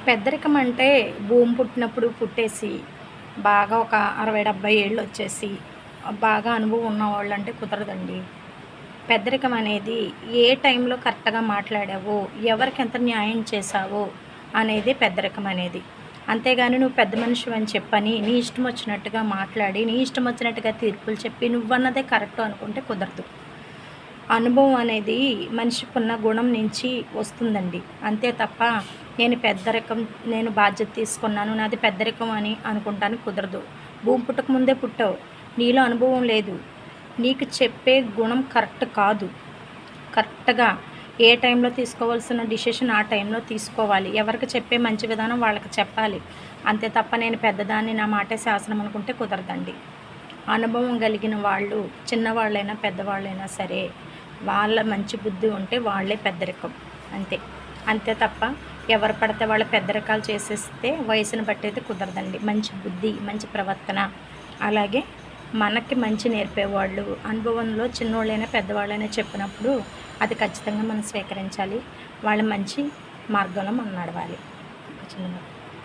పెద్దరికం అంటే భూమి పుట్టినప్పుడు పుట్టేసి బాగా ఒక 60, 70 ఏళ్ళు వచ్చేసి బాగా అనుభవం ఉన్నవాళ్ళంటే కుదరదండి. పెద్దరికం అనేది ఏ టైంలో కరెక్ట్‌గా మాట్లాడావో, ఎవరికి ఎంత న్యాయం చేశావో అనేదే పెద్దరికం అనేది. అంతేగాని నువ్వు పెద్ద మనిషివని చెప్పని, నీ ఇష్టం వచ్చినట్టుగా మాట్లాడి, నీ ఇష్టం వచ్చినట్టుగా తీర్పులు చెప్పి, నువ్వన్నదే కరెక్టు అనుకుంటే కుదరదు. అనుభవం అనేది మనిషికున్న గుణం నుంచి వస్తుందండి. అంతే తప్ప నేను బాధ్యత తీసుకున్నాను, నాది పెద్దరికం అని అనుకుంటానికి కుదరదు. భూమి పుట్టక ముందే పుట్టావు. నీలో అనుభవం లేదు. నీకు చెప్పే గుణం కరెక్ట్ కాదు. కరెక్ట్‌గా ఏ టైంలో తీసుకోవాల్సిన డిసిషన్ ఆ టైంలో తీసుకోవాలి. ఎవరికి చెప్పే మంచి విధానం వాళ్ళకి చెప్పాలి. అంతే తప్ప నేను పెద్దదాన్ని, నా మాటే శాసనం అనుకుంటే కుదరదండి. అనుభవం కలిగిన వాళ్ళు చిన్నవాళ్ళైనా, పెద్దవాళ్ళైనా సరే వాళ్ళ మంచి బుద్ధి ఉంటే వాళ్ళే పెద్దరికం. అంతే. అంతే తప్ప ఎవరు పడితే వాళ్ళు పెద్దరికాలు చేసేస్తే వయసుని బట్టి అయితే కుదరదండి. మంచి బుద్ధి, మంచి ప్రవర్తన, అలాగే మనకి మంచి నేర్పేవాళ్ళు అనుభవంలో చిన్నోళ్ళైనా, పెద్దవాళ్ళైనా చెప్పినప్పుడు అది ఖచ్చితంగా మనం స్వీకరించాలి. వాళ్ళ మంచి మార్గంలో మనం నడవాలి. ఒక చిన్న